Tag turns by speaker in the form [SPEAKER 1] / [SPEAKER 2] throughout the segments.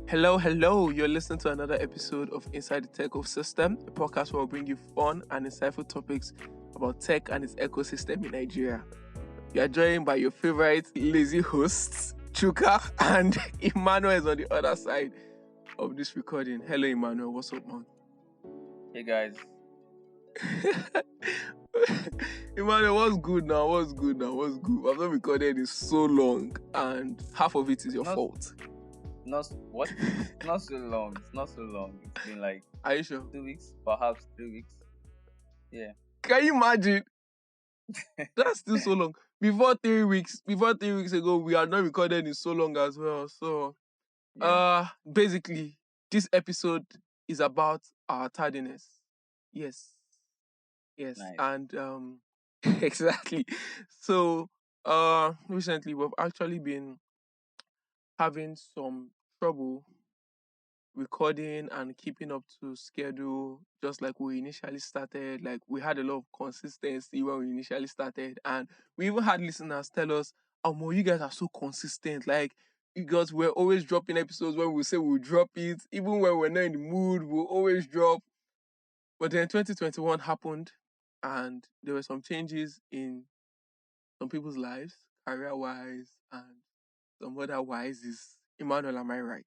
[SPEAKER 1] Hello, hello. You're listening to another episode of Inside the Techosystem, a podcast where we'll bring you fun and insightful topics about tech and its ecosystem in Nigeria. You are joined by your favorite lazy hosts, Chuka and Emmanuel is on the other side of this recording. Hello, Emmanuel. What's up, man?
[SPEAKER 2] Hey guys,
[SPEAKER 1] Emmanuel, what's good now? What's good? I've not recorded in so long, and half of it is your
[SPEAKER 2] Not-
[SPEAKER 1] fault.
[SPEAKER 2] what? Not so long. It's not so long. It's been like
[SPEAKER 1] Are you sure?
[SPEAKER 2] 2 weeks, perhaps 3 weeks. Yeah.
[SPEAKER 1] Can you imagine? That's still so long. Before 3 weeks ago, we had not recorded in so long as well. So, basically, this episode is about our tardiness. Yes,
[SPEAKER 2] Nice.
[SPEAKER 1] and exactly. So, recently we've actually been having some trouble recording and keeping up to schedule, just like we initially started. Like, we had a lot of consistency when we initially started, and we even had listeners tell us, "Oh, Mo, you guys are so consistent. Like, you guys were always dropping episodes when we say we'll drop it, even when we're not in the mood, we'll always drop." But then 2021 happened, and there were some changes in some people's lives, career-wise, and some other wise. Is Emmanuel, am I right?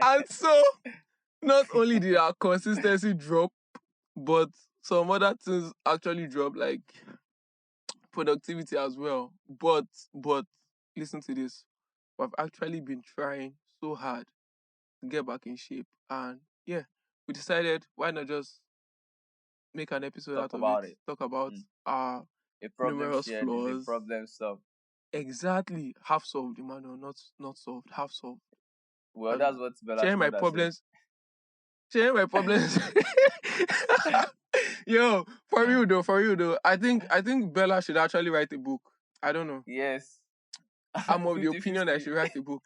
[SPEAKER 1] And so, not only did our consistency drop, but some other things actually dropped, like productivity as well. But listen to this. We've actually been trying so hard to get back in shape. And yeah, we decided, why not just make an episode
[SPEAKER 2] Talk
[SPEAKER 1] out of
[SPEAKER 2] about
[SPEAKER 1] it?
[SPEAKER 2] it.
[SPEAKER 1] Talk about
[SPEAKER 2] Mm.
[SPEAKER 1] our
[SPEAKER 2] A problem
[SPEAKER 1] numerous
[SPEAKER 2] shared is a
[SPEAKER 1] flaws.
[SPEAKER 2] problem solved.
[SPEAKER 1] Exactly. Half solved, Emmanuel, not solved, half solved.
[SPEAKER 2] Well, that's what Bella
[SPEAKER 1] Sharing my
[SPEAKER 2] Shurmda
[SPEAKER 1] problems. Yo, for real though. I think Bella should actually write a book. I don't know.
[SPEAKER 2] said. Yes.
[SPEAKER 1] I'm of the opinion that
[SPEAKER 2] 50-50.
[SPEAKER 1] she write a book.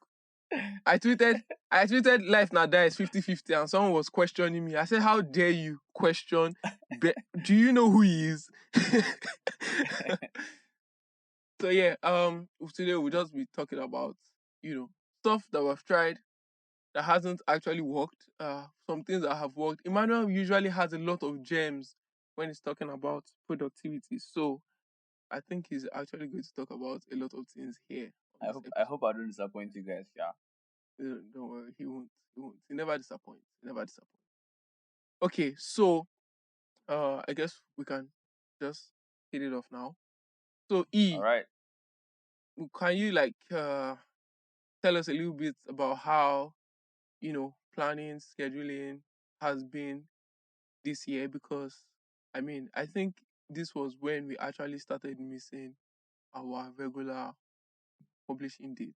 [SPEAKER 1] I tweeted life now dies 50-50, and someone was questioning me. I said, how dare you question do you know who he is? So yeah, today we'll just be talking about, stuff that we've tried that hasn't actually worked. Some things that have worked. Emmanuel usually has a lot of gems when he's talking about productivity. So I think he's actually going to talk about a lot of things here.
[SPEAKER 2] I hope I don't disappoint you guys. Yeah.
[SPEAKER 1] Don't worry, he won't. He never disappoints. Okay, so I guess we can just hit it off now. So
[SPEAKER 2] All right.
[SPEAKER 1] can you tell us a little bit about how planning, scheduling has been this year? Because I think this was when we actually started missing our regular publishing date,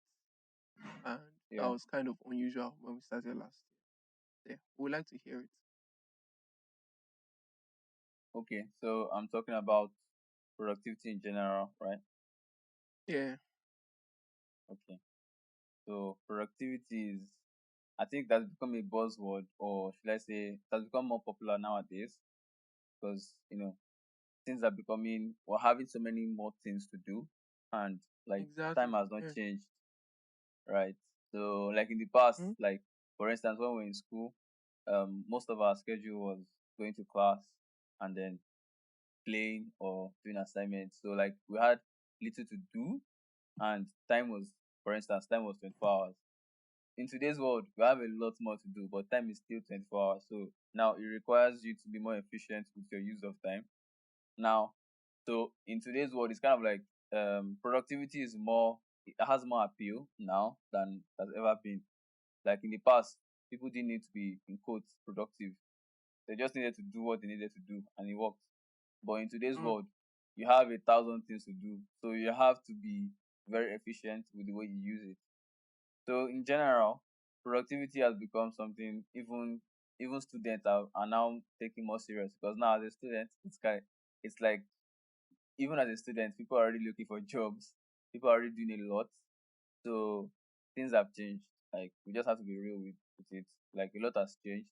[SPEAKER 1] and that
[SPEAKER 2] Yeah.
[SPEAKER 1] was kind of unusual when we started last year. Yeah, we'd like to hear it.
[SPEAKER 2] Okay. So I'm talking about productivity in general, right?
[SPEAKER 1] Yeah.
[SPEAKER 2] Okay. So productivity is, I think that's become a buzzword, or should I say, it has become more popular nowadays because things are becoming, we're having so many more things to do, and like
[SPEAKER 1] Exactly.
[SPEAKER 2] time has not
[SPEAKER 1] Yeah.
[SPEAKER 2] changed, right? So like in the past,
[SPEAKER 1] Mhm.
[SPEAKER 2] like for instance, when we were in school, most of our schedule was going to class and then playing or doing assignments. So like we had little to do, and for instance, time was 24 hours. In today's world, we have a lot more to do, but time is still 24 hours. So now it requires you to be more efficient with your use of time. Now, so in today's world, it's kind of like productivity is more, it has more appeal now than it has ever been. Like in the past, people didn't need to be, in quotes, productive. They just needed to do what they needed to do, and it worked. But in today's
[SPEAKER 1] Mm.
[SPEAKER 2] world, you have 1,000 things to do. So you have to be very efficient with the way you use it. So in general, productivity has become something even students are now taking more serious, because now as a student, it's like, even as a student, people are already looking for jobs. People are already doing a lot. So things have changed. Like we just have to be real with it. Like a lot has changed.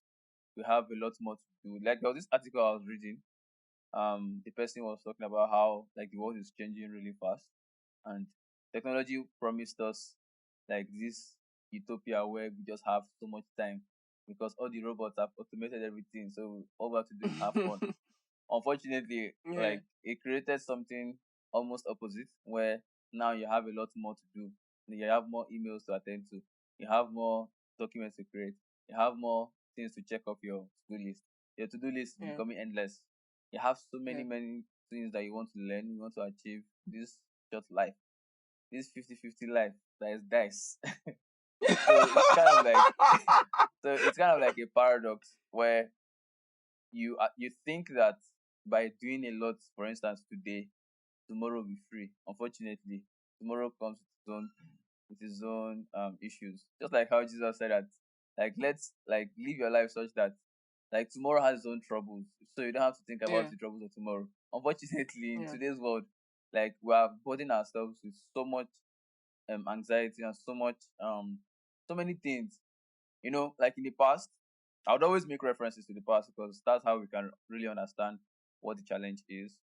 [SPEAKER 2] We have a lot more to do. Like there was this article I was reading. The person was talking about how like the world is changing really fast, and Technology promised us like this utopia where we just have so much time because all the robots have automated everything. So all we have to do is have fun. Unfortunately,
[SPEAKER 1] Yeah.
[SPEAKER 2] like it created something almost opposite where now you have a lot more to do. You have more emails to attend to. You have more documents to create. You have more things to check off your to-do list. Your to-do list is
[SPEAKER 1] Yeah.
[SPEAKER 2] becoming endless. You have so
[SPEAKER 1] Yeah.
[SPEAKER 2] many things that you want to learn, you want to achieve this short life, this 50-50 life that is dice. So it's kind of like so it's kind of like a paradox where you think that by doing a lot, for instance, today, tomorrow will be free. Unfortunately, tomorrow comes with its own issues. Just like how Jesus said that, like let's like live your life such that like tomorrow has its own troubles, so you don't have to think about
[SPEAKER 1] Yeah.
[SPEAKER 2] the troubles of tomorrow. Unfortunately, in
[SPEAKER 1] Yeah.
[SPEAKER 2] today's world, like we are burdening ourselves with so much anxiety and so many things. Like in the past, I would always make references to the past because that's how we can really understand what the challenge is,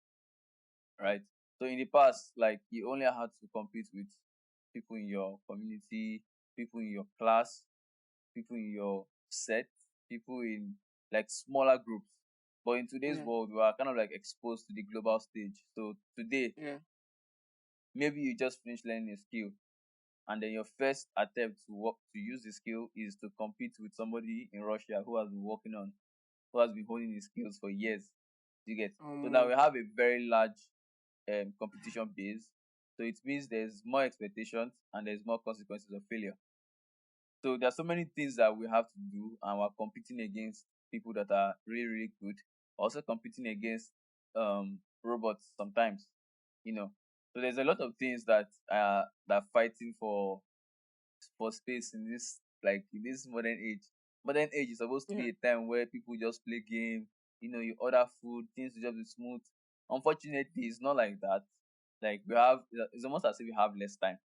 [SPEAKER 1] Mm.
[SPEAKER 2] right? So in the past, like you only had to compete with people in your community, people in your class, people in your set, people in like smaller groups. But in today's
[SPEAKER 1] Yeah.
[SPEAKER 2] world, we are kind of like exposed to the global stage. So today,
[SPEAKER 1] Yeah.
[SPEAKER 2] maybe you just finished learning a skill, and then your first attempt to work to use the skill is to compete with somebody in Russia who has been honing his skills for years. You get. So now we
[SPEAKER 1] Um.
[SPEAKER 2] have a very large competition base. So it means there's more expectations and there's more consequences of failure. So there's so many things that we have to do, and we're competing against people that are really, really good. Also competing against robots sometimes, you know. So there's a lot of things that are fighting for space in this modern age. Modern age is supposed to
[SPEAKER 1] Yeah.
[SPEAKER 2] be a time where people just play game, you order food, things will just be smooth. Unfortunately, it's not like that. Like it's almost as if we have less time.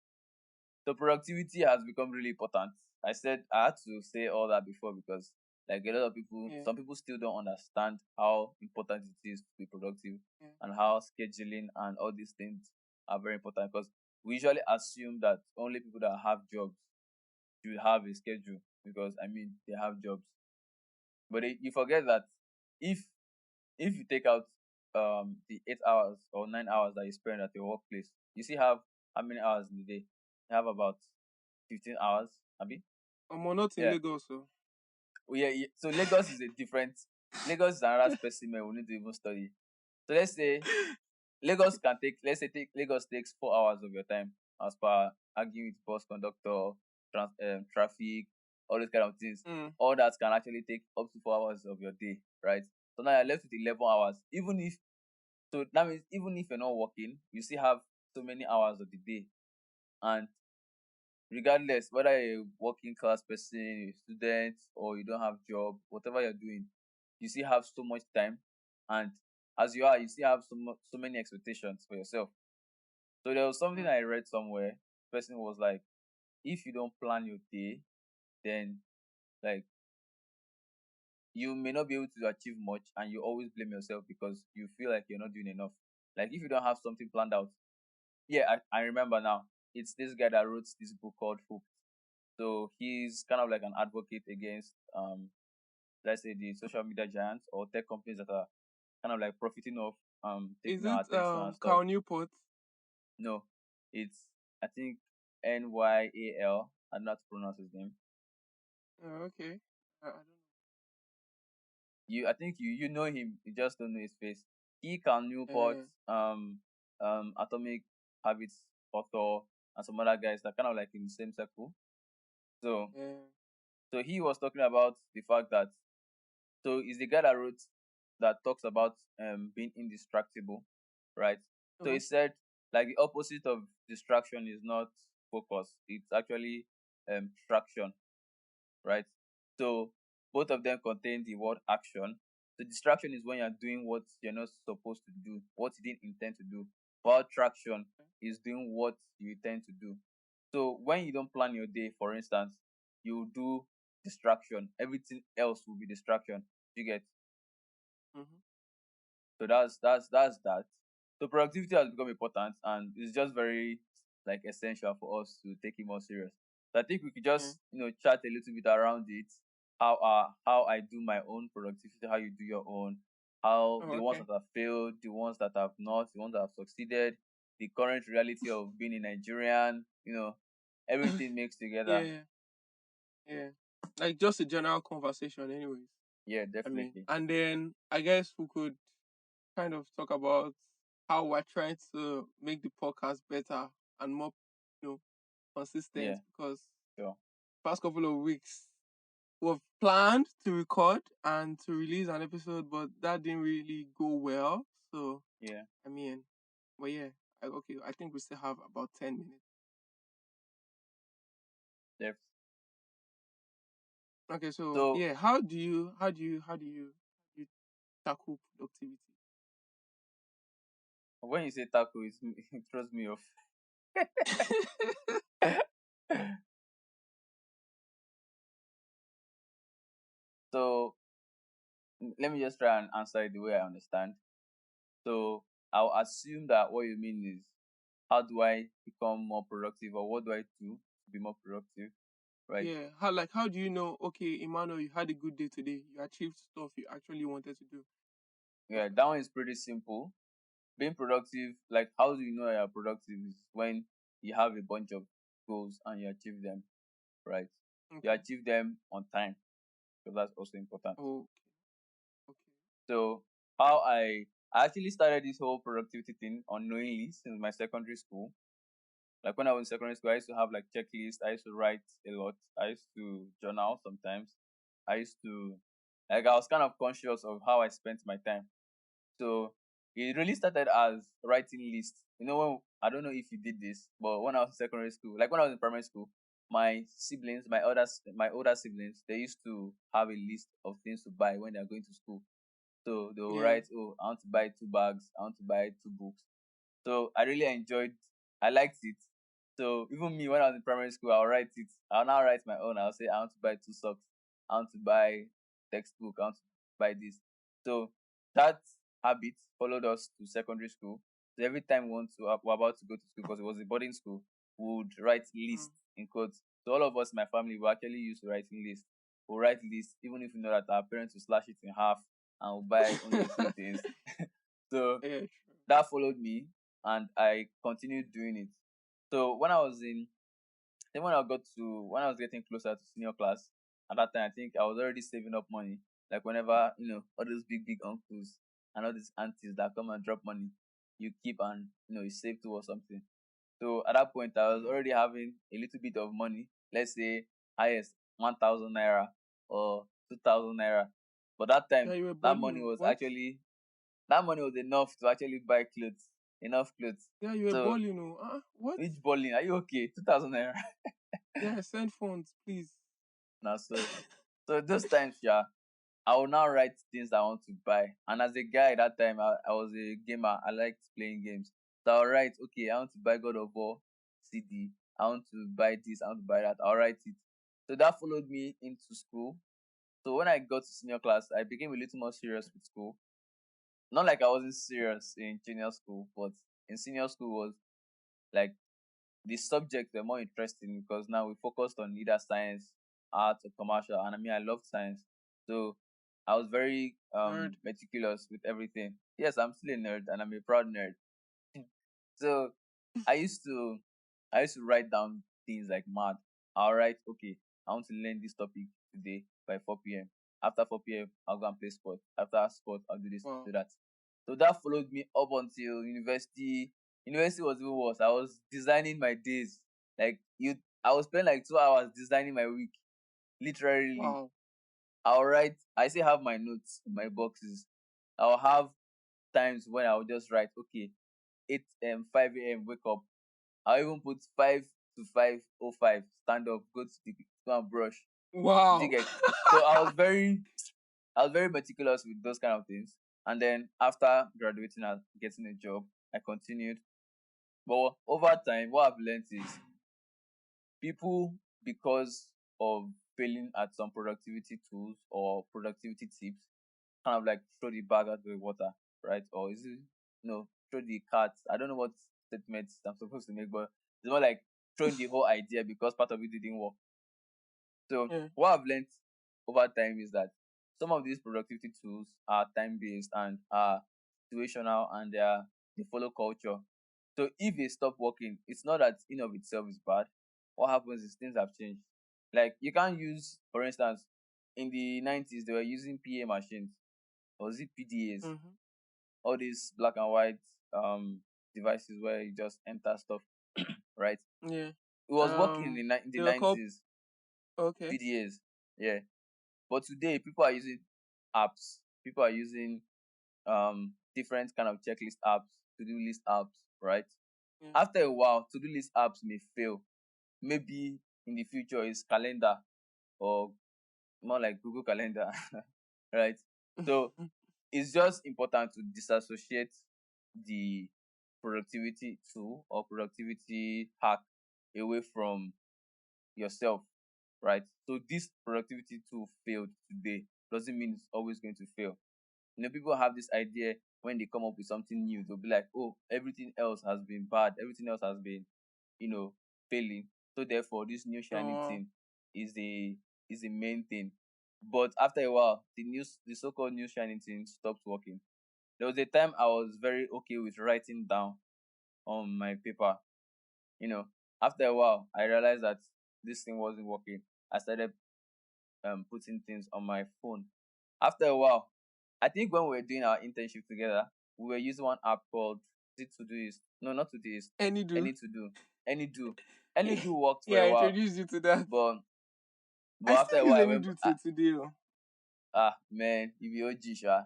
[SPEAKER 2] So productivity has become really important. I had to say all that before because like a lot of people,
[SPEAKER 1] Yeah.
[SPEAKER 2] some people still don't understand how important it is to be productive
[SPEAKER 1] Yeah.
[SPEAKER 2] and how scheduling and all these things are very important because we usually assume that only people that have jobs should have a schedule because I mean they have jobs. But you forget that if if you take out the 8 hours or 9 hours that you spend at your workplace, you still have how many hours in the day? You have about 15 hours, Abi?
[SPEAKER 1] I'm not in
[SPEAKER 2] Yeah.
[SPEAKER 1] Lagos, so.
[SPEAKER 2] Oh, yeah, yeah. So Lagos is a different. Lagos is another specimen we need to even study. So let's say let's say Lagos takes 4 hours of your time as per arguing with bus conductor, traffic, all those kind of things.
[SPEAKER 1] Mm.
[SPEAKER 2] All that can actually take up to 4 hours of your day, right? So now you're left with 11 hours. So that means even if you're not working, you still have so many hours of the day. And regardless whether you're a working class person, a student, or you don't have job, whatever you're doing, you still have so much time. And as you are, you still have so many expectations for yourself. So there was something
[SPEAKER 1] Mm.
[SPEAKER 2] I read somewhere. The person was like, if you don't plan your day, then like you may not be able to achieve much, and you always blame yourself because you feel like you're not doing enough. Like if you don't have something planned out. Yeah, I remember now. It's this guy that wrote this book called Hope. So he's kind of like an advocate against let's say the social media giants or tech companies that are kind of like profiting off
[SPEAKER 1] Is
[SPEAKER 2] taking our
[SPEAKER 1] it
[SPEAKER 2] attention and stuff.
[SPEAKER 1] Carl Newport?
[SPEAKER 2] No, it's I think Nyal. I don't know how to pronounce his name.
[SPEAKER 1] Okay. I don't
[SPEAKER 2] I think you know him, you just don't know his face. He can Newport,
[SPEAKER 1] know.
[SPEAKER 2] Atomic Habits author, and some other guys that kind of like in the same circle. So
[SPEAKER 1] Uh,
[SPEAKER 2] so he was talking about the fact that so he's the guy that wrote that talks about being indistractable, right? So he
[SPEAKER 1] uh-huh.
[SPEAKER 2] said like the opposite of distraction is not focus, it's actually traction, right? So both of them contain the word action. So distraction is when you're doing what you're not supposed to do, what you didn't intend to do. While traction is doing what you intend to do. So when you don't plan your day, for instance, you do distraction. Everything else will be distraction. You get.
[SPEAKER 1] Mhm.
[SPEAKER 2] So that's that. So productivity has become important, and it's just very. like essential for us to take it more serious. So I think we could
[SPEAKER 1] Yeah.
[SPEAKER 2] just chat a little bit around it. How I do my own productivity, how you do your own, how
[SPEAKER 1] Oh,
[SPEAKER 2] the ones
[SPEAKER 1] okay.
[SPEAKER 2] that have failed, the ones that have not, the ones that have succeeded, the current reality of being a Nigerian, everything mixed together.
[SPEAKER 1] Yeah. Yeah. Like just a general conversation, anyways.
[SPEAKER 2] Yeah,
[SPEAKER 1] I mean,
[SPEAKER 2] definitely.
[SPEAKER 1] and then I guess we could kind of talk about how we're trying to make the podcast better and more, you know, consistent
[SPEAKER 2] Yeah,
[SPEAKER 1] because
[SPEAKER 2] sure.
[SPEAKER 1] past couple of weeks we've planned to record and to release an episode, but that didn't really go well. So
[SPEAKER 2] Yeah,
[SPEAKER 1] I mean, well, yeah, okay. I think we still have about 10 minutes.
[SPEAKER 2] def.
[SPEAKER 1] Okay, so
[SPEAKER 2] So
[SPEAKER 1] yeah, how do you tackle productivity?
[SPEAKER 2] when you say taco, it throws me off. So let me just try and answer it the way I understand. So I'll assume that what you mean is, how do I become more productive, or what do I do to be more productive, right?
[SPEAKER 1] Yeah, how do you know? Okay, Emmanuel, you had a good day today. You achieved stuff you actually wanted to do. Stuff
[SPEAKER 2] Yeah,
[SPEAKER 1] like
[SPEAKER 2] that one is pretty simple. Being productive, like how do you know you're productive, is when you have a bunch of goals and you achieve them, right?
[SPEAKER 1] that.
[SPEAKER 2] You
[SPEAKER 1] Okay.
[SPEAKER 2] achieve them on time, because that's also important.
[SPEAKER 1] Oh, okay.
[SPEAKER 2] So how I actually started this whole productivity thing unknowingly since my secondary school. Like when I was in secondary school, I used to have like checklists. I used to write a lot. I used to journal sometimes. I used to, like, I was kind of conscious of how I spent my time. So it really started as writing lists. When, I don't know if you did this, but when I was in secondary school, like when I was in primary school, my siblings, my older siblings, they used to have a list of things to buy when they are going to school. So they will
[SPEAKER 1] Yeah.
[SPEAKER 2] write, oh, I want to buy 2 bags, I want to buy 2 books. So I really enjoyed, I liked it. So even me, when I was in primary school, I'll write it. I'll now write my own. I'll say, I want to buy 2 socks, I want to buy textbook, I want to buy this. So that habit followed us to secondary school. So every time we're about to go to school, because it was a boarding school, we would write
[SPEAKER 1] Mm.
[SPEAKER 2] list in quotes. So all of us in my family were actually used to writing list. We'll write list, even if we know that our parents will slash it in half and we'll buy only a few things. So
[SPEAKER 1] Yeah, sure.
[SPEAKER 2] that followed me, and I continued doing it. So when I was getting closer to senior class, at that time I think I was already saving up money. Like whenever, all those big uncles and all these aunties that come and drop money, you keep and you save towards something. So at that point I was already having a little bit of money, let's say highest 1,000 naira or 2,000 naira. But that
[SPEAKER 1] Yeah,
[SPEAKER 2] time
[SPEAKER 1] you were
[SPEAKER 2] that
[SPEAKER 1] balling.
[SPEAKER 2] money
[SPEAKER 1] Oh.
[SPEAKER 2] was
[SPEAKER 1] What?
[SPEAKER 2] actually that money was enough to actually buy clothes, enough clothes.
[SPEAKER 1] Yeah, you were
[SPEAKER 2] So
[SPEAKER 1] balling. Oh. What?
[SPEAKER 2] which bowling? Are you okay? 2,000 naira.
[SPEAKER 1] Yeah, send phones, please.
[SPEAKER 2] Now so those times, yeah, I will now write things I want to buy. And as a guy that time, I was a gamer. I liked playing games. So I'll write, okay, I want to buy God of War CD. I want to buy this. I want to buy that. I'll write it. So that followed me into school. So when I got to senior class, I became a little more serious with school. Not like I wasn't serious in junior school, but in senior school was like the subjects were more interesting, because now we focused on either science, art, or commercial. And I mean, I loved science. So I was very
[SPEAKER 1] Nerd.
[SPEAKER 2] meticulous with everything. Yes, I'm still a nerd, and I'm a proud nerd. So I used to I used to write down things like mad. I'll write, okay, I want to learn this topic today by 4 p.m. After 4 p.m., I'll go and play sport. After sport, I'll do this,
[SPEAKER 1] Wow.
[SPEAKER 2] do that. So that followed me up until university. University was even worse. I was designing my days. I was spending like 2 hours designing my week. Literally.
[SPEAKER 1] Wow.
[SPEAKER 2] I still have my notes in my boxes. I'll have times when I'll just write, okay, 8 5 a.m. wake up. I'll even put 5 to 5:05 stand up, go and brush. Did you
[SPEAKER 1] Wow.
[SPEAKER 2] get? So I was very meticulous with those kind of things. And then after graduating and getting a job, I continued. But over time, what I've learned is, people, because of failing at some productivity tools or productivity tips, kind of like throw the bag out the water, right? Or is it, throw the cat? I don't know what statements I'm supposed to make, but It's more like throwing the whole idea because part of it didn't work. So
[SPEAKER 1] Yeah.
[SPEAKER 2] what I've learned over time is that some of these productivity tools are time based and are situational, and they follow culture. So if they stop working, it's not that in of itself is bad. What happens is things have changed. Like you can't use, for instance, in the 90s they were using PA machines, or was it PDAs?
[SPEAKER 1] Mm-hmm.
[SPEAKER 2] All these black and white devices where you just enter stuff, right?
[SPEAKER 1] Yeah.
[SPEAKER 2] It was working in the
[SPEAKER 1] They were called
[SPEAKER 2] 90s,
[SPEAKER 1] okay.
[SPEAKER 2] PDAs, yeah. But today people are using apps. People are using different kind of checklist apps, to-do list apps, right?
[SPEAKER 1] Yeah.
[SPEAKER 2] After a while, to-do list apps may fail. Maybe in the future is calendar, or more like Google Calendar, right? So it's just important to disassociate the productivity tool or productivity hack away from yourself, right? So this productivity tool failed today doesn't mean it's always going to fail. People have this idea when they come up with something new, they'll be like, oh, everything else has been bad, everything else has been, you know, failing. So therefore, this new shiny
[SPEAKER 1] Oh,
[SPEAKER 2] thing is the main thing. But after a while, the so-called new shiny thing stopped working. There was a time I was very okay with writing down on my paper. You know, after a while, I realized that this thing wasn't working. I started putting things on my phone. After a while, I think when we were doing our internship together, we were using one app called, is it Todoist? No, not Todoist.
[SPEAKER 1] Any.do.
[SPEAKER 2] Any.to-do. Any.do. Any.do worked for
[SPEAKER 1] Yeah,
[SPEAKER 2] a
[SPEAKER 1] I
[SPEAKER 2] while,
[SPEAKER 1] introduced you to that.
[SPEAKER 2] but
[SPEAKER 1] I
[SPEAKER 2] after
[SPEAKER 1] still
[SPEAKER 2] a
[SPEAKER 1] use
[SPEAKER 2] while, I went.
[SPEAKER 1] Any.do till today. Oh.
[SPEAKER 2] Man, you be OG, sha.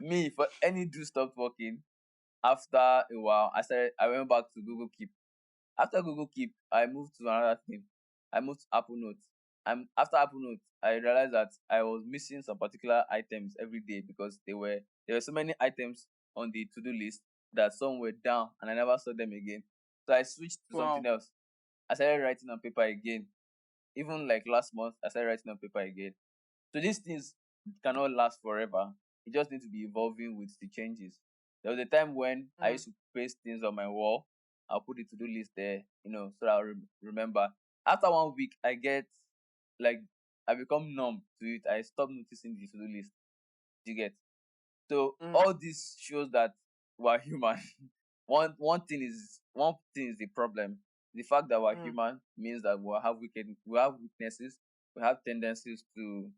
[SPEAKER 2] Me, for Any.do stopped working. After a while, I went back to Google Keep. After Google Keep, I moved to another thing. I moved to Apple Notes. After Apple Notes, I realized that I was missing some particular items every day because there were so many items on the to-do list that some were down and I never saw them again. So I switched to something
[SPEAKER 1] Wow.
[SPEAKER 2] else. I started writing on paper again. Even like last month, I started writing on paper again. So these things cannot last forever. It just needs to be evolving with the changes. There was a time when I
[SPEAKER 1] Mm,
[SPEAKER 2] used to paste things on my wall. I'll put the to-do list there, so that I'll remember. After 1 week, like I become numb to it. I stop noticing the to-do list. You get? So
[SPEAKER 1] mm,
[SPEAKER 2] all this shows that we're human. One thing is the problem. The fact that we're
[SPEAKER 1] mm,
[SPEAKER 2] human means that we have weaknesses, we have tendencies to,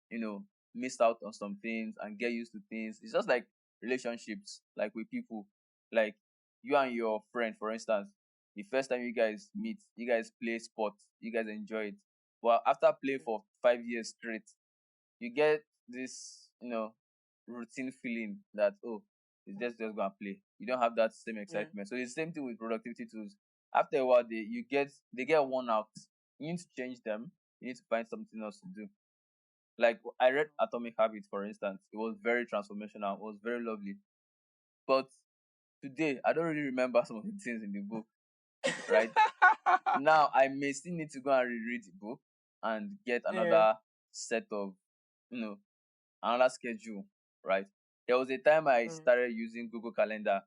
[SPEAKER 2] you know, miss out on some things and get used to things. It's just like relationships, like with people. Like you and your friend, for instance, the first time you guys meet, you guys play sports, you guys enjoy it. But after playing for 5 years straight, you get this, routine feeling that, oh, it's just gonna play. You don't have that same
[SPEAKER 1] yeah.
[SPEAKER 2] excitement. So it's the same thing with productivity tools. After a while, they get worn out. You need to change them. You need to find something else to do. Like I read Atomic Habits, for instance. It was very transformational. It was very lovely. But today, I don't really remember some of the things in the book. Right now, I may still need to go and reread the book and get
[SPEAKER 1] Yeah.
[SPEAKER 2] another set of, you know, another schedule. Right. There was a time I
[SPEAKER 1] Mm.
[SPEAKER 2] started using Google Calendar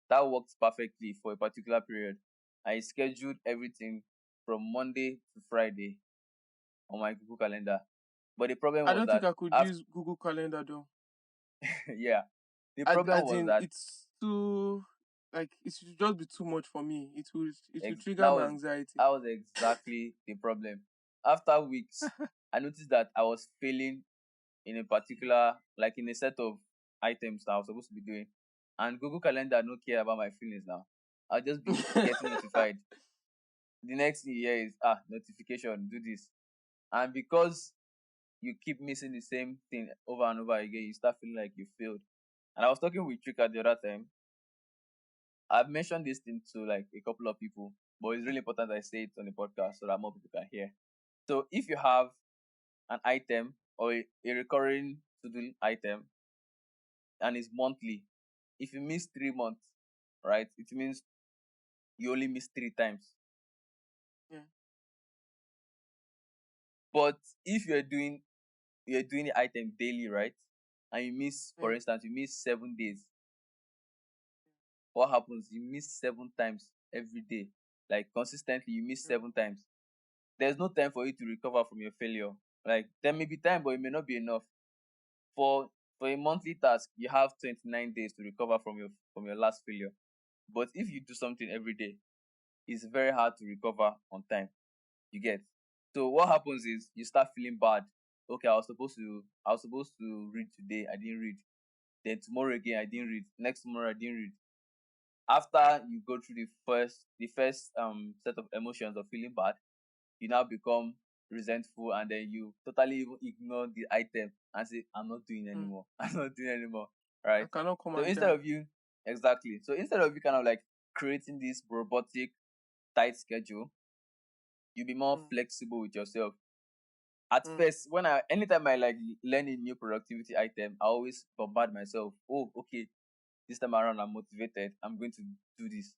[SPEAKER 2] that worked perfectly for a particular period. I scheduled everything from Monday to Friday on my Google Calendar. But the problem
[SPEAKER 1] I
[SPEAKER 2] was
[SPEAKER 1] don't think
[SPEAKER 2] that
[SPEAKER 1] I could
[SPEAKER 2] after,
[SPEAKER 1] use Google Calendar though.
[SPEAKER 2] yeah, the problem
[SPEAKER 1] As
[SPEAKER 2] was
[SPEAKER 1] in,
[SPEAKER 2] that
[SPEAKER 1] it's too like it should just be too much for me. It will
[SPEAKER 2] that
[SPEAKER 1] trigger my
[SPEAKER 2] was
[SPEAKER 1] anxiety.
[SPEAKER 2] that was exactly the problem. After weeks, I noticed that I was failing in a particular, like in a set of items that I was supposed to be doing, and Google Calendar don't care about my feelings now. I'll just be getting notified. The next thing you hear is notification, do this, and because you keep missing the same thing over and over again, you start feeling like you failed. And I was talking with Chuka the other time. I've mentioned this thing to like a couple of people, but it's really important I say it on the podcast so that more people can hear. So if you have an item or a recurring to do item and it's monthly, if you miss 3 months, right, it means you only miss 3 times.
[SPEAKER 1] Yeah.
[SPEAKER 2] But if you're doing the item daily, right, and you miss, for
[SPEAKER 1] Yeah.
[SPEAKER 2] instance, you miss 7 days, what happens? You miss 7 times every day, like consistently, you miss
[SPEAKER 1] Mm.
[SPEAKER 2] 7 times, there's no time for you to recover from your failure. Like there may be time, but it may not be enough. For a monthly task, you have 29 days to recover from your last failure. But if you do something every day, it's very hard to recover on time. You get. So what happens is you start feeling bad. Okay, I was supposed to read today, I didn't read. Then tomorrow again, I didn't read. Next tomorrow, I didn't read. After you go through the first set of emotions of feeling bad, you now become resentful, and then you totally even ignore the item and say, I'm not doing
[SPEAKER 1] Mm.
[SPEAKER 2] anymore. I'm not doing anymore.
[SPEAKER 1] I
[SPEAKER 2] Right?
[SPEAKER 1] cannot come
[SPEAKER 2] So
[SPEAKER 1] and
[SPEAKER 2] instead
[SPEAKER 1] die.
[SPEAKER 2] of you exactly. So instead of you kind of like creating this robotic tight schedule, you be more
[SPEAKER 1] Mm.
[SPEAKER 2] flexible with yourself. At
[SPEAKER 1] Mm.
[SPEAKER 2] first, anytime I like learn a new productivity item, I always bombard myself. Oh, okay, this time around I'm motivated. I'm going to do this.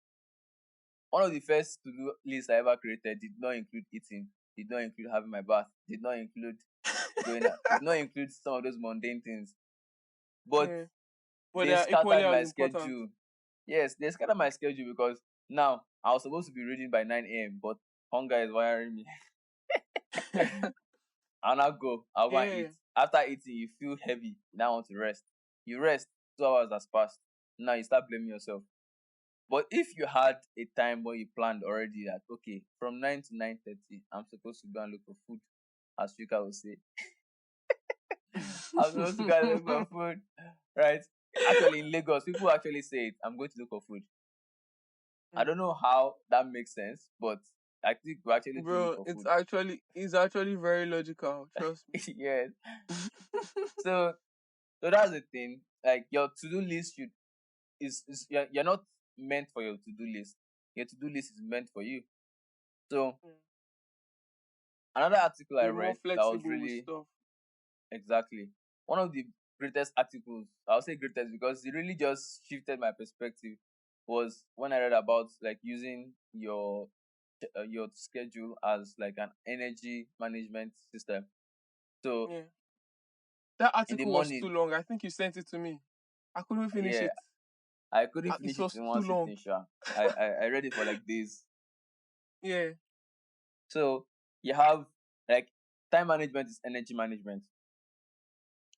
[SPEAKER 2] One of the first to do lists I ever created did not include eating, did not include having my bath, did not include going out, did not include some of those mundane things. But
[SPEAKER 1] Yeah. But they
[SPEAKER 2] they
[SPEAKER 1] are equally
[SPEAKER 2] scattered
[SPEAKER 1] as
[SPEAKER 2] my
[SPEAKER 1] important.
[SPEAKER 2] schedule. Yes, they scattered my schedule because now I was supposed to be reading by 9 a.m., but hunger is wiring me. I'll go and
[SPEAKER 1] Yeah.
[SPEAKER 2] eat. After eating, you feel heavy. You now want to rest. You rest, 2 hours has passed. Now you start blaming yourself. But if you had a time where you planned already that, okay, from 9 to 9:30, I'm supposed to go and look for food, as Chuka will say. I'm supposed to go and look for food, right? Actually, in Lagos, people actually say it, I'm going to look for food. I
[SPEAKER 1] Mm.
[SPEAKER 2] don't know how that makes sense, but I think we actually do look
[SPEAKER 1] Bro,
[SPEAKER 2] for food.
[SPEAKER 1] it's actually very logical. Trust me.
[SPEAKER 2] Yes. So, so that's the thing. Like your to-do list should is you're not meant for your to-do list. Your to-do list is meant for you. So
[SPEAKER 1] Mm.
[SPEAKER 2] another article I
[SPEAKER 1] Be more
[SPEAKER 2] read that was
[SPEAKER 1] flexible with
[SPEAKER 2] really
[SPEAKER 1] stuff.
[SPEAKER 2] exactly one of the greatest articles. I'll say greatest because it really just shifted my perspective. Was when I read about like using your schedule as like an energy management system. So
[SPEAKER 1] Yeah. That
[SPEAKER 2] in the
[SPEAKER 1] article was too
[SPEAKER 2] morning,
[SPEAKER 1] long. I think you sent it to me. I couldn't finish
[SPEAKER 2] yeah,
[SPEAKER 1] it.
[SPEAKER 2] I couldn't
[SPEAKER 1] It
[SPEAKER 2] finish it
[SPEAKER 1] was
[SPEAKER 2] in
[SPEAKER 1] too
[SPEAKER 2] one
[SPEAKER 1] long.
[SPEAKER 2] sitting. Sure, I read it for like days.
[SPEAKER 1] Yeah.
[SPEAKER 2] So you have like time management is energy management.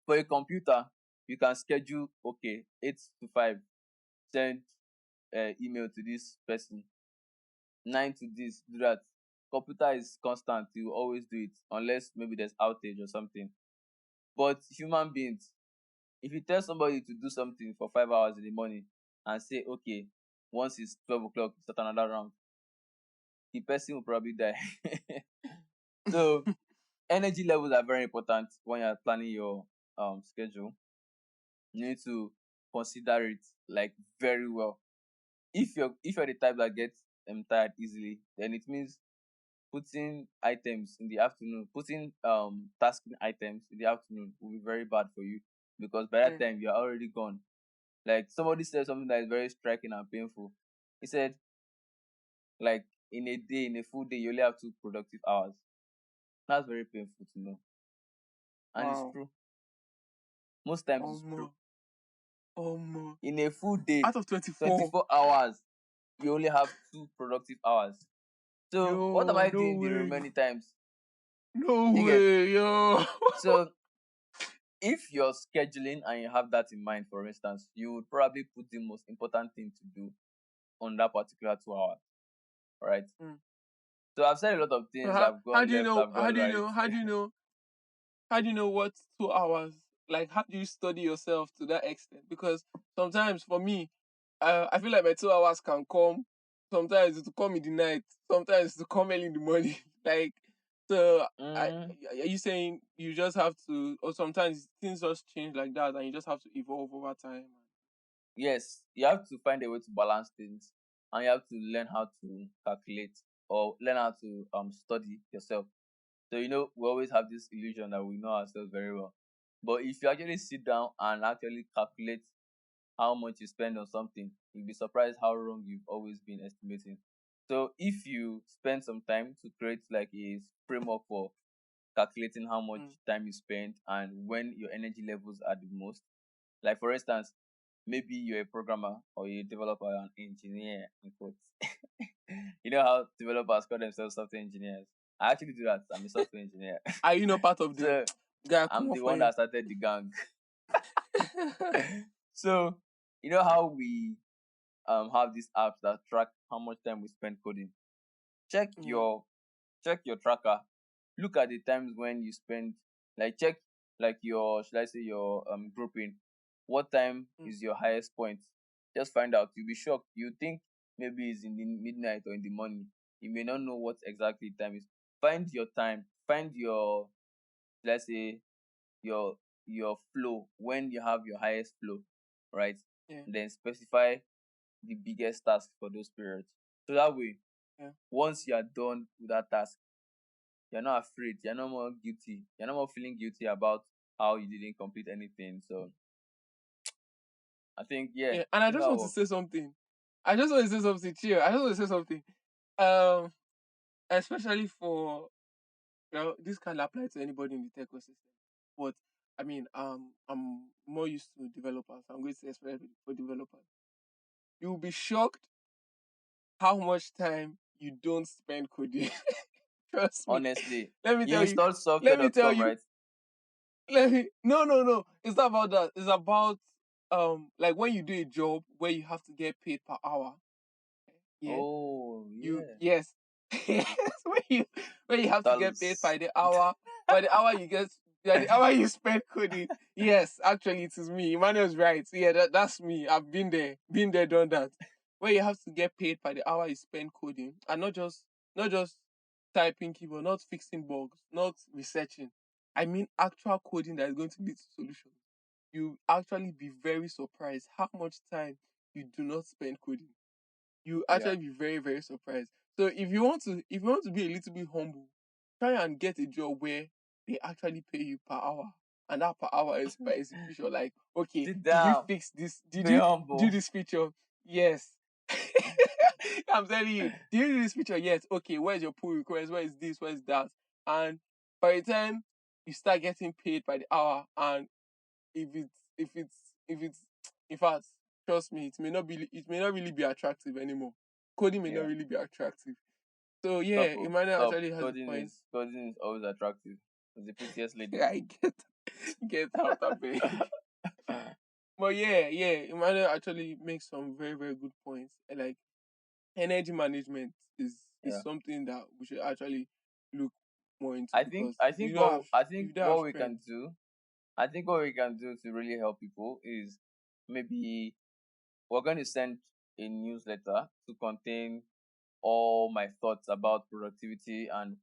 [SPEAKER 2] For a computer, you can schedule okay 8 to 5, send email to this person, 9 to this, do that. Computer is constant; you always do it unless maybe there's outage or something. But human beings, if you tell somebody to do something for 5 hours in the morning and say okay, once it's 12 o'clock, start another round, the person will probably die. So energy levels are very important when you're planning your schedule. You need to consider it like very well. If you're the type that gets tired easily, then it means putting items in the afternoon, putting tasking items in the afternoon will be very bad for you because by that
[SPEAKER 1] Mm.
[SPEAKER 2] time you're already gone. Like somebody said something that is very striking and painful. He said, like in a day, in a full day, you only have 2 productive hours. That's very painful to know. And it's
[SPEAKER 1] Wow.
[SPEAKER 2] true. Most times
[SPEAKER 1] Oh
[SPEAKER 2] it's true.
[SPEAKER 1] more. Oh more.
[SPEAKER 2] In a full day,
[SPEAKER 1] Out of 24.
[SPEAKER 2] 24 hours, you only have 2 productive hours. So what am
[SPEAKER 1] Yo,
[SPEAKER 2] I
[SPEAKER 1] no
[SPEAKER 2] doing the
[SPEAKER 1] way.
[SPEAKER 2] remaining times?
[SPEAKER 1] No
[SPEAKER 2] You get.
[SPEAKER 1] way, yo.
[SPEAKER 2] So if you're scheduling and you have that in mind, for instance, you would probably put the most important thing to do on that particular 2 hours. Right.
[SPEAKER 1] Mm.
[SPEAKER 2] So I've said a lot of
[SPEAKER 1] So
[SPEAKER 2] things.
[SPEAKER 1] how,
[SPEAKER 2] I've
[SPEAKER 1] how
[SPEAKER 2] gone
[SPEAKER 1] do you
[SPEAKER 2] left,
[SPEAKER 1] know?
[SPEAKER 2] I've
[SPEAKER 1] How
[SPEAKER 2] gone
[SPEAKER 1] do you
[SPEAKER 2] right.
[SPEAKER 1] know? How do you know what's 2 hours? Like, how do you study yourself to that extent? Because sometimes for me, I feel like my 2 hours can come. Sometimes it will come in the night. Sometimes it will come early in the morning. Like, so I,
[SPEAKER 2] Mm,
[SPEAKER 1] are you saying you just have to, or sometimes things just change like that, and you just have to evolve over time?
[SPEAKER 2] yes, you have to find a way to balance things, and you have to learn how to calculate or learn how to study yourself. So we always have this illusion that we know ourselves very well. But if you actually sit down and actually calculate how much you spend on something, you'll be surprised how wrong you've always been estimating. So if you spend some time to create like a framework for calculating how much
[SPEAKER 1] Mm.
[SPEAKER 2] time you spend and when your energy levels are the most, like for instance, maybe you're a programmer or you're a developer or an engineer in quotes. You know how developers call themselves software engineers? I actually do that. I'm a software engineer.
[SPEAKER 1] Are you not part of them?
[SPEAKER 2] So
[SPEAKER 1] Guy, come
[SPEAKER 2] I'm
[SPEAKER 1] on
[SPEAKER 2] the
[SPEAKER 1] for
[SPEAKER 2] one
[SPEAKER 1] here.
[SPEAKER 2] that started the gang. So you know how we have these apps that track how much time we spend coding. Check
[SPEAKER 1] Yeah,
[SPEAKER 2] your check your tracker. Look at the times when you spend, like check like your, should I say, your grouping. What time
[SPEAKER 1] mm,
[SPEAKER 2] is your highest point? Just find out. You'll be shocked. You think maybe it's in the midnight or in the morning. You may not know what exactly time is. Find your time. Find your, let's say, your your flow, when you have your highest flow, right?
[SPEAKER 1] yeah,
[SPEAKER 2] And then specify the biggest task for those periods. So that way,
[SPEAKER 1] yeah.
[SPEAKER 2] once you are done with that task, you're not afraid, you're no more guilty, you're no more feeling guilty about how you didn't complete anything. So I think, yeah,
[SPEAKER 1] Yeah, and I
[SPEAKER 2] this is
[SPEAKER 1] just
[SPEAKER 2] how it
[SPEAKER 1] want to
[SPEAKER 2] works.
[SPEAKER 1] say something. I just want to say something. Chill. I just want to say something. Um, especially for, this can apply to anybody in the tech ecosystem. But I mean, I'm more used to developers. I'm going to say especially for developers. You'll be shocked how much time you don't spend coding. Trust me.
[SPEAKER 2] Honestly,
[SPEAKER 1] Let me
[SPEAKER 2] you
[SPEAKER 1] tell you.
[SPEAKER 2] installed
[SPEAKER 1] Let me tell
[SPEAKER 2] software.com,
[SPEAKER 1] you.
[SPEAKER 2] right?
[SPEAKER 1] No, no, no. It's not about that. It's about like when you do a job where you have to get paid per hour. Yeah.
[SPEAKER 2] Oh
[SPEAKER 1] You
[SPEAKER 2] yeah.
[SPEAKER 1] yes. Yes. When you have to get paid
[SPEAKER 2] Thanks.
[SPEAKER 1] by the hour you get, by the hour you spend coding. Yes, actually it is me. Emmanuel's right. Yeah, that's me. I've been there, done that. Where you have to get paid by the hour you spend coding, and not just typing keyboard, not fixing bugs, not researching. I mean actual coding that is going to lead to solutions. You actually be very surprised how much time you do not spend coding. You
[SPEAKER 2] Yeah.
[SPEAKER 1] actually be very, very surprised. So if you want to be a little bit humble, try and get a job where they actually pay you per hour. And that per hour is per execution. Like, okay,
[SPEAKER 2] Sit
[SPEAKER 1] did you
[SPEAKER 2] down.
[SPEAKER 1] fix this? Did
[SPEAKER 2] Be
[SPEAKER 1] you do
[SPEAKER 2] humble.
[SPEAKER 1] this feature? Yes. I'm telling you, did you do this feature? Yes. Okay, where's your pull request? Where is this? Where is that? And by the time you start getting paid by the hour, and if it's if it's in fact, trust me, it may not really be attractive anymore. Coding may not
[SPEAKER 2] Yeah.
[SPEAKER 1] really be attractive. So
[SPEAKER 2] Stop.
[SPEAKER 1] yeah,
[SPEAKER 2] Oh,
[SPEAKER 1] Emmanuel
[SPEAKER 2] stop.
[SPEAKER 1] actually has a point.
[SPEAKER 2] Coding is always attractive. It's the prettiest lady.
[SPEAKER 1] I get out of bed. But yeah, Emmanuel actually makes some very, very good points. And like energy management is
[SPEAKER 2] Yeah.
[SPEAKER 1] something that we should actually look more into,
[SPEAKER 2] I think
[SPEAKER 1] because
[SPEAKER 2] I
[SPEAKER 1] if you
[SPEAKER 2] think
[SPEAKER 1] don't
[SPEAKER 2] what
[SPEAKER 1] have
[SPEAKER 2] I
[SPEAKER 1] if
[SPEAKER 2] think
[SPEAKER 1] you don't have
[SPEAKER 2] what we
[SPEAKER 1] strength,
[SPEAKER 2] can do I think what we can do to really help people is, maybe we're going to send a newsletter to contain all my thoughts about productivity and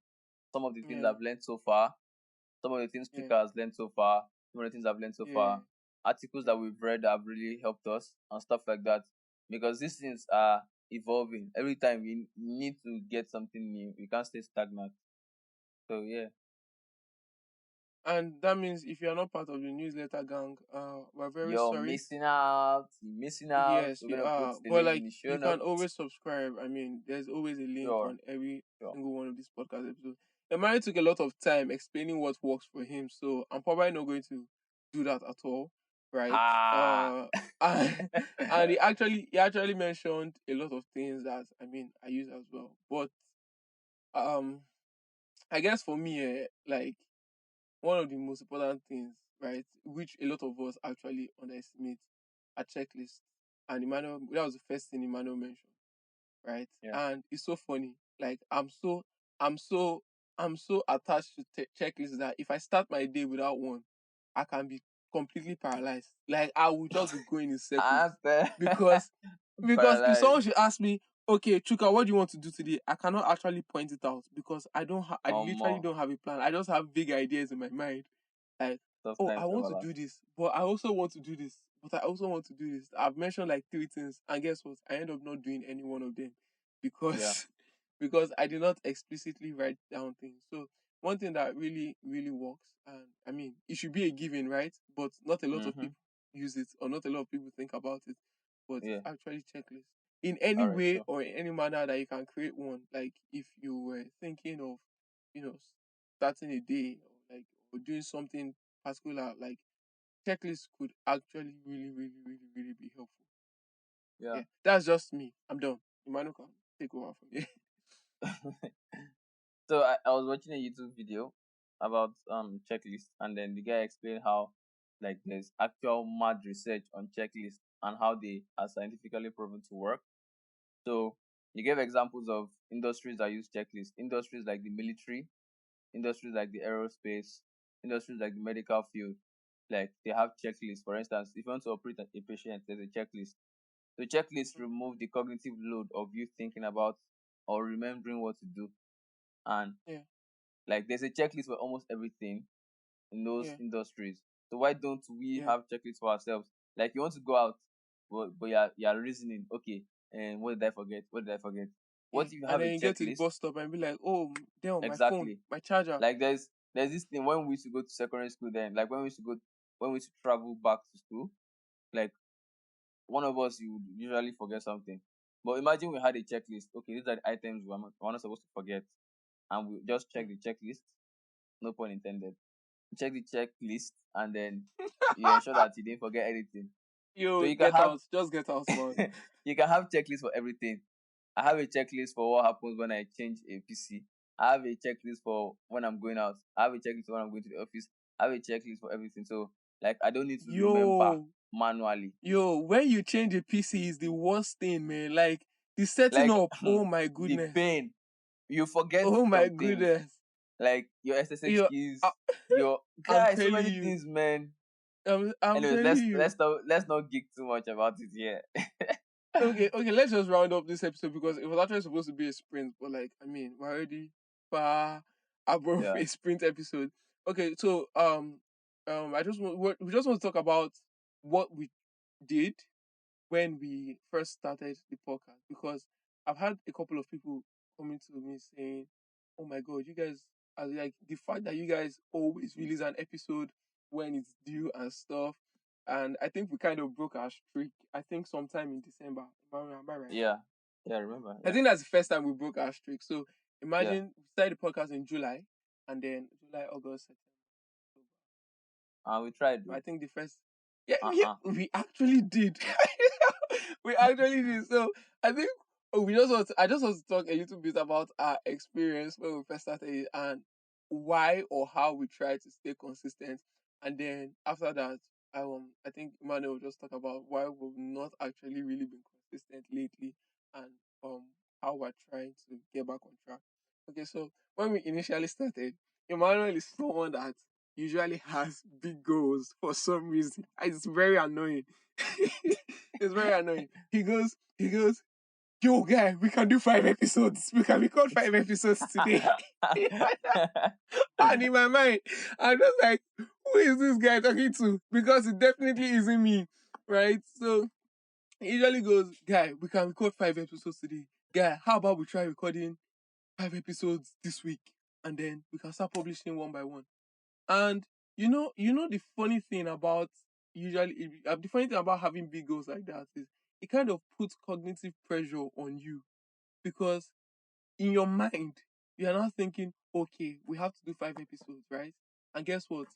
[SPEAKER 2] some of the things
[SPEAKER 1] yeah,
[SPEAKER 2] I've learned so far, some of the things
[SPEAKER 1] yeah,
[SPEAKER 2] Chuka has learned so far, some of the things I've learned so
[SPEAKER 1] yeah,
[SPEAKER 2] far, articles
[SPEAKER 1] yeah.
[SPEAKER 2] that we've read that have really helped us and stuff like that. Because these things are evolving. Every time we need to get something new. We can't stay stagnant. So yeah.
[SPEAKER 1] And that means if you are not part of the newsletter gang, we're very
[SPEAKER 2] You're
[SPEAKER 1] sorry.
[SPEAKER 2] missing out. You're missing out.
[SPEAKER 1] Yes,
[SPEAKER 2] We're
[SPEAKER 1] you
[SPEAKER 2] gonna put
[SPEAKER 1] are.
[SPEAKER 2] the
[SPEAKER 1] But
[SPEAKER 2] link in
[SPEAKER 1] like,
[SPEAKER 2] the show
[SPEAKER 1] you can
[SPEAKER 2] notes.
[SPEAKER 1] always subscribe. I mean, there's always a link
[SPEAKER 2] Sure,
[SPEAKER 1] on every
[SPEAKER 2] sure.
[SPEAKER 1] single one of these podcast episodes. Emmanuel took a lot of time explaining what works for him, so I'm probably not going to do that at all, right?
[SPEAKER 2] Ha.
[SPEAKER 1] And, and he actually mentioned a lot of things that I mean I use as well. But um, I guess for me, like one of the most important things, right, which a lot of us actually underestimate, are checklists. And Emmanuel, that was the first thing Emmanuel mentioned, right?
[SPEAKER 2] Yeah.
[SPEAKER 1] And it's so funny. Like I'm so, I'm so attached to checklists that if I start my day without one, I can be completely paralyzed. Like I will just be going in circles,
[SPEAKER 2] I'm
[SPEAKER 1] because if
[SPEAKER 2] paralyzed.
[SPEAKER 1] someone should ask me, okay, Chuka, what do you want to do today? I cannot actually point it out because I literally
[SPEAKER 2] More.
[SPEAKER 1] don't have a plan. I just have big ideas in my mind. Like, oh, I
[SPEAKER 2] Substance
[SPEAKER 1] want to do
[SPEAKER 2] everlasting.
[SPEAKER 1] this, but I also want to do this, but I also want to do this. I've mentioned like three things, and guess what? I end up not doing any one of them
[SPEAKER 2] Yeah.
[SPEAKER 1] because because I did not explicitly write down things. So one thing that really, really works, and I mean, it should be a given, right? But not a lot of
[SPEAKER 2] Mm-hmm.
[SPEAKER 1] people use it, or not a lot of people think about it. But
[SPEAKER 2] Yeah.
[SPEAKER 1] it's actually checklist. In any
[SPEAKER 2] All right.
[SPEAKER 1] way
[SPEAKER 2] Sure.
[SPEAKER 1] or in any manner that you can create one, like if you were thinking of, you know, starting a day, or like or doing something particular, like checklist could actually really, really, really, really be helpful.
[SPEAKER 2] Yeah.
[SPEAKER 1] Yeah, that's just me. I'm done. Emmanuel can take over from here.
[SPEAKER 2] So I was watching a YouTube video about checklist, and then the guy explained how like there's actual mad research on checklists and how they are scientifically proven to work. So he gave examples of industries that use checklists, industries like the military, industries like the aerospace, industries like the medical field. Like they have checklists. For instance, if you want to operate a patient, there's a checklist. So checklists remove the cognitive load of you thinking about or remembering what to do. And
[SPEAKER 1] Yeah,
[SPEAKER 2] like there's a checklist for almost everything in those
[SPEAKER 1] yeah,
[SPEAKER 2] industries. So why don't we
[SPEAKER 1] yeah.
[SPEAKER 2] have checklists for ourselves? Like you want to go out, but you're reasoning, okay, and what did I forget? What did I forget? What
[SPEAKER 1] Yeah.
[SPEAKER 2] if you
[SPEAKER 1] And
[SPEAKER 2] have a
[SPEAKER 1] then you get to the
[SPEAKER 2] checklist?
[SPEAKER 1] bus stop and be like, oh, damn, my phone,
[SPEAKER 2] Exactly.
[SPEAKER 1] my charger.
[SPEAKER 2] Like there's this thing when we used to go to secondary school then, like when we used to travel back to school, like one of us you would usually forget something. But imagine we had a checklist. Okay, these are the items we're not supposed to forget. And we just
[SPEAKER 1] Hmm.
[SPEAKER 2] check the checklist, no pun intended. Check the checklist and then you ensure that you didn't forget anything. So
[SPEAKER 1] Yo,
[SPEAKER 2] you can
[SPEAKER 1] get
[SPEAKER 2] have
[SPEAKER 1] out. Just get out, man.
[SPEAKER 2] you can have checklists for everything. I have a checklist for what happens when I change a PC. I have a checklist for when I'm going out. I have a checklist for when I'm going to the office. I have a checklist for everything. So like I don't need to remember
[SPEAKER 1] Yo,
[SPEAKER 2] manually.
[SPEAKER 1] yo, when you change a PC is the worst thing, man. Like, the setting
[SPEAKER 2] Like
[SPEAKER 1] up, oh my
[SPEAKER 2] the
[SPEAKER 1] goodness.
[SPEAKER 2] pain. You forget
[SPEAKER 1] Oh my
[SPEAKER 2] some things.
[SPEAKER 1] goodness.
[SPEAKER 2] Like your SSH
[SPEAKER 1] Yo, I,
[SPEAKER 2] keys, your
[SPEAKER 1] I'm
[SPEAKER 2] guys, so
[SPEAKER 1] telling
[SPEAKER 2] many
[SPEAKER 1] you.
[SPEAKER 2] things, man.
[SPEAKER 1] I'm
[SPEAKER 2] Anyways,
[SPEAKER 1] telling you.
[SPEAKER 2] let's not geek too much about it here.
[SPEAKER 1] Okay, let's just round up this episode because it was actually supposed to be a sprint, but like, I mean, we're already far above
[SPEAKER 2] Yeah,
[SPEAKER 1] a sprint episode. Okay, so I just we just want to talk about what we did when we first started the podcast because I've had a couple of people coming to me saying, "Oh my god, you guys are like the fact that you guys always release an episode when it's due and stuff." And I think we kind of broke our streak. I think sometime in December. Am I right?
[SPEAKER 2] yeah, yeah. I remember.
[SPEAKER 1] I
[SPEAKER 2] Yeah,
[SPEAKER 1] think that's the first time we broke our streak. So
[SPEAKER 2] yeah.
[SPEAKER 1] imagine we started the podcast in July, and then July, August, September, October.
[SPEAKER 2] And we tried
[SPEAKER 1] I
[SPEAKER 2] though.
[SPEAKER 1] think the first, yeah,
[SPEAKER 2] Uh-uh.
[SPEAKER 1] we actually did. We actually did. So I think I just want to talk a little bit about our experience when we first started and why or how we try to stay consistent. And then after that, I think Emmanuel will just talk about why we've not actually really been consistent lately and um how we're trying to get back on track. Okay, so when we initially started, Emmanuel is someone that usually has big goals for some reason. It's very annoying. It's very annoying. He goes, yo, guy, we can do 5 episodes. We can record 5 episodes today. And in my mind, I'm just like, who is this guy talking to? Because it definitely isn't me, right? So he usually goes, guy, we can record 5 episodes today. Guy, how about we try recording 5 episodes this week, and then we can start publishing one by one. And the funny thing about the funny thing about having big goals like that is it kind of puts cognitive pressure on you because in your mind you are now thinking, okay, we have to do 5 episodes, right? And guess what?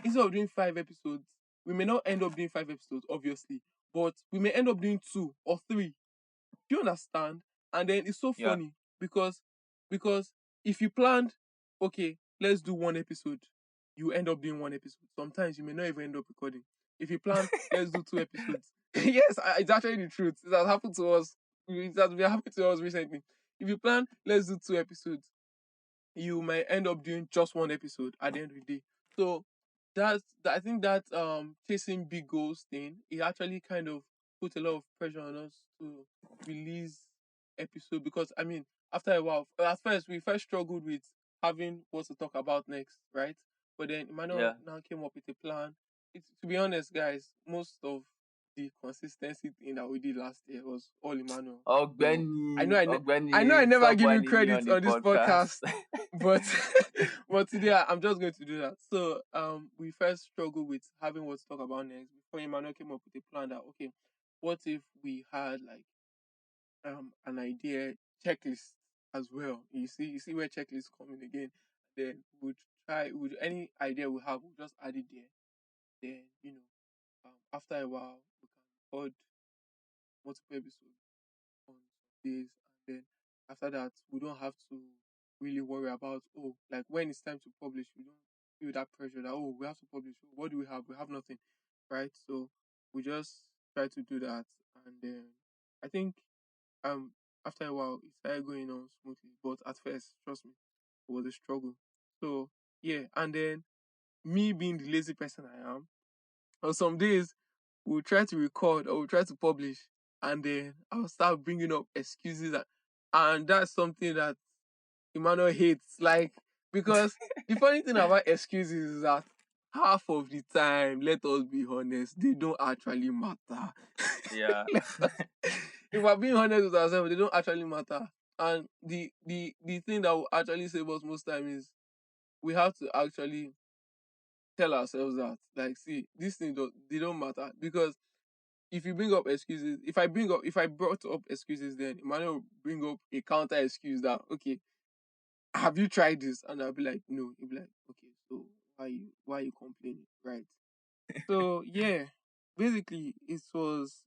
[SPEAKER 1] Instead of doing 5 episodes, we may not end up doing 5 episodes, obviously, but we may end up doing 2 or 3. Do you understand? And then it's so
[SPEAKER 2] Yeah,
[SPEAKER 1] funny because because if you planned, okay, let's do 1 episode, you end up doing 1 episode. Sometimes you may not even end up recording. If you plan, let's do 2 episodes. Yes, it's actually the truth. It has happened to us. It has been happening to us recently. If you plan, let's do 2 episodes, you might end up doing just 1 episode at the end of the day. So I think that chasing big goals thing, it actually kind of put a lot of pressure on us to release episode because I mean after a while at first we first struggled with having what to talk about next, right? But then Emmanuel
[SPEAKER 2] yeah.
[SPEAKER 1] now came up with a plan. To be honest, guys, most of the consistency thing that we did last year was all Emmanuel. So I know I never
[SPEAKER 2] Stop
[SPEAKER 1] give you
[SPEAKER 2] whining me
[SPEAKER 1] credit
[SPEAKER 2] on the
[SPEAKER 1] on this
[SPEAKER 2] podcast.
[SPEAKER 1] podcast, but but today I'm just going to do that. So we first struggled with having what to talk about next before Emmanuel came up with a plan that okay, what if we had like an idea checklist as well. You see where checklists come in again. Then would try would any idea we have, we'll just add it there. Then after a while we can record. multiple episodes on days, and then after that we don't have to really worry about, oh, like when it's time to publish, we don't feel that pressure that, oh, we have to publish. What do we have? We have nothing, right? So we just try to do that, and then I think um after a while it started going on smoothly. But at first, trust me, it was a struggle. So yeah, and then me being the lazy person I am, on some days we'll try to record or we'll try to publish, and then I'll start bringing up excuses, and that's something that Emmanuel hates. Like, because the funny thing about excuses is that half of the time, let us be honest, they don't actually matter.
[SPEAKER 2] Yeah.
[SPEAKER 1] Let us, if we're being honest with ourselves, they don't actually matter. And the thing that will actually save us most time is we have to actually tell ourselves that, like, see, these things they don't matter. Because if you bring up excuses, if I brought up excuses, then Emmanuel will bring up a counter excuse that, okay, have you tried this? And I'll be like, no. He'll be like, okay, so why are you complaining? Right. So yeah, basically it was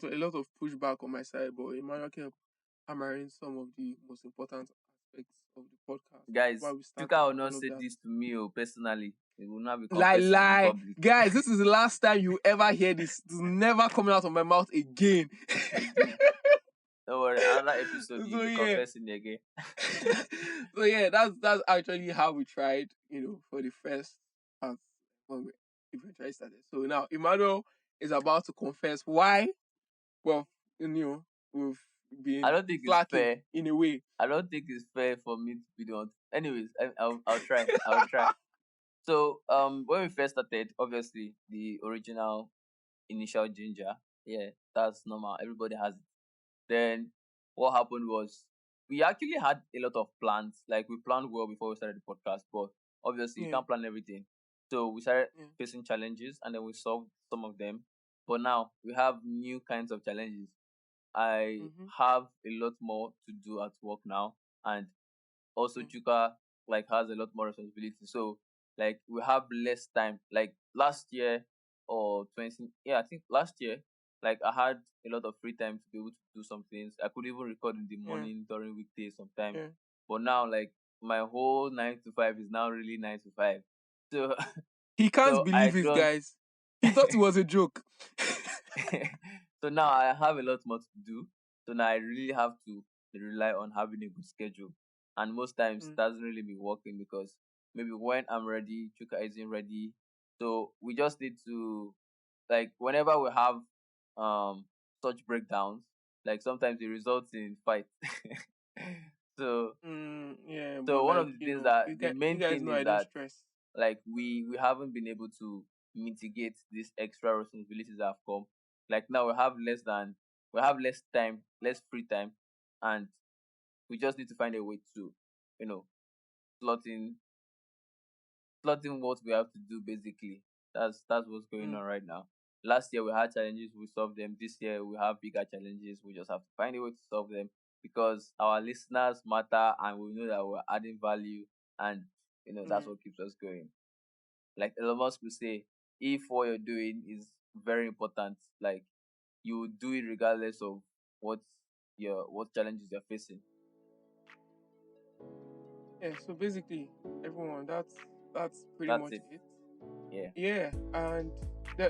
[SPEAKER 1] a lot of pushback on my side, but Emmanuel kept hammering some of the most important aspects of the podcast. That's why
[SPEAKER 2] Guys,
[SPEAKER 1] we
[SPEAKER 2] Chuka
[SPEAKER 1] started
[SPEAKER 2] will
[SPEAKER 1] and
[SPEAKER 2] not
[SPEAKER 1] all of
[SPEAKER 2] say
[SPEAKER 1] that.
[SPEAKER 2] this to me personally. He will not be
[SPEAKER 1] Lie,
[SPEAKER 2] confessing in
[SPEAKER 1] lie.
[SPEAKER 2] public.
[SPEAKER 1] Guys, this is the last time you ever hear this. It's never coming out of my mouth again.
[SPEAKER 2] Again. Don't worry, another episode you'll
[SPEAKER 1] So
[SPEAKER 2] be
[SPEAKER 1] yeah.
[SPEAKER 2] confessing again.
[SPEAKER 1] So yeah, that's actually how we tried, for the first part when we eventually started. So now Emmanuel is about to confess why. Well, we've
[SPEAKER 2] I
[SPEAKER 1] been
[SPEAKER 2] don't think it's
[SPEAKER 1] slacking
[SPEAKER 2] fair.
[SPEAKER 1] in a way.
[SPEAKER 2] I don't think it's fair for me to be the one. Anyways, I'll try. I'll try. So when we first started, obviously the original initial ginger, yeah, that's normal. Everybody has it. Then what happened was we actually had a lot of plans. Like we planned well before we started the podcast, but obviously you
[SPEAKER 1] Yeah,
[SPEAKER 2] can't plan everything. So we started
[SPEAKER 1] yeah.
[SPEAKER 2] facing challenges and then we solved some of them. But now we have new kinds of challenges. I
[SPEAKER 1] Mm-hmm.
[SPEAKER 2] have a lot more to do at work now, and also
[SPEAKER 1] Yeah,
[SPEAKER 2] Chuka like has a lot more responsibility. So like we have less time. Like last year or 20, yeah, I think last year, like I had a lot of free time to be able to do some things. I could even record in the
[SPEAKER 1] yeah,
[SPEAKER 2] morning during weekdays sometimes.
[SPEAKER 1] yeah.
[SPEAKER 2] But now like my whole 9 to 5 is now really 9 to 5. So
[SPEAKER 1] He can't
[SPEAKER 2] so I
[SPEAKER 1] believe it,
[SPEAKER 2] don't
[SPEAKER 1] guys. He thought it was a joke.
[SPEAKER 2] so now I have a lot more to do. So now I really have to rely on having a good schedule. And most times
[SPEAKER 1] Mm,
[SPEAKER 2] it doesn't really be working because maybe when I'm ready, Chuka isn't ready. So we just need to like whenever we have um such breakdowns, like sometimes it results in fight. so
[SPEAKER 1] yeah, but
[SPEAKER 2] so one of
[SPEAKER 1] like,
[SPEAKER 2] the things that the
[SPEAKER 1] you
[SPEAKER 2] main
[SPEAKER 1] guys
[SPEAKER 2] thing
[SPEAKER 1] know
[SPEAKER 2] is
[SPEAKER 1] I don't
[SPEAKER 2] that
[SPEAKER 1] stress.
[SPEAKER 2] like we haven't been able to mitigate these extra responsibilities that have come. Like now we have less time, less free time, and we just need to find a way to, you know, slot in plotting what we have to do basically. That's what's going
[SPEAKER 1] Mm,
[SPEAKER 2] on right now. Last year we had challenges, we solved them. This year we have bigger challenges. We just have to find a way to solve them because our listeners matter and we know that we're adding value and that's
[SPEAKER 1] mm,
[SPEAKER 2] what keeps us going. Like Elon Musk will say, if what you're doing is very important, like you will do it regardless of what what challenges you're facing.
[SPEAKER 1] yeah. So basically, everyone, that's pretty
[SPEAKER 2] That's
[SPEAKER 1] much
[SPEAKER 2] it.
[SPEAKER 1] it.
[SPEAKER 2] Yeah.
[SPEAKER 1] Yeah, and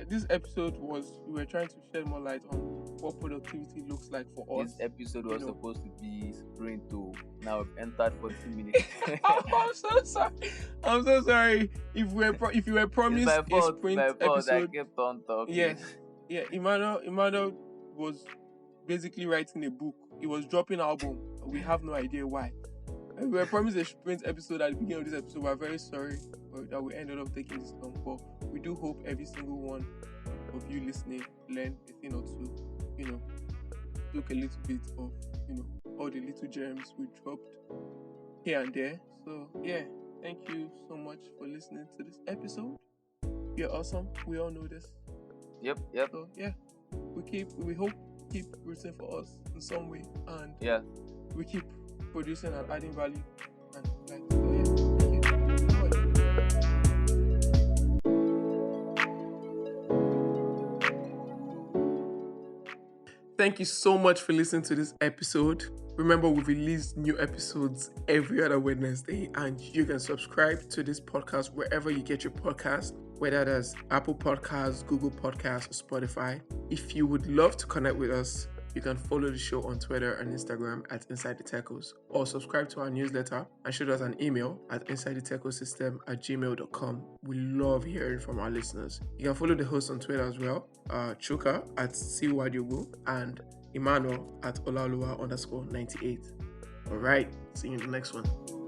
[SPEAKER 1] this episode was we were trying to shed more light on what productivity looks like for
[SPEAKER 2] This
[SPEAKER 1] us.
[SPEAKER 2] episode
[SPEAKER 1] You
[SPEAKER 2] was
[SPEAKER 1] know,
[SPEAKER 2] supposed to be sprint to now we've entered 40 minutes.
[SPEAKER 1] I'm so sorry. I'm so sorry. If you were
[SPEAKER 2] It's
[SPEAKER 1] promised
[SPEAKER 2] my
[SPEAKER 1] a
[SPEAKER 2] fault,
[SPEAKER 1] sprint
[SPEAKER 2] my fault. I
[SPEAKER 1] episode,
[SPEAKER 2] kept on talking.
[SPEAKER 1] yes, yeah. Emmanuel was basically writing a book. He was dropping album. We have no idea why. And we were promised a sprint episode at the beginning of this episode. We're very sorry that we ended up taking this long, but we do hope every single one of you listening learned a thing or two. Took a little bit of all the little gems we dropped here and there. So yeah, thank you so much for listening to this episode. You're awesome. We all know this.
[SPEAKER 2] Yep.
[SPEAKER 1] So yeah, we hope keep rooting for us in some way, and
[SPEAKER 2] Yeah.
[SPEAKER 1] we keep producing and adding value. And like, so yeah, thank you. Bye. Thank you so much for listening to this episode. Remember, we release new episodes every other Wednesday, and you can subscribe to this podcast wherever you get your podcast, whether that's Apple Podcasts, Google Podcasts, or Spotify. If you would love to connect with us, you can follow the show on Twitter and Instagram at insidethetechos, or subscribe to our newsletter and shoot us an email at insidethetechosystem@gmail.com. We love hearing from our listeners. You can follow the host on Twitter as well, Chuka at CWadiogo and Emmanuel at Olalua_98. All right, see you in the next one.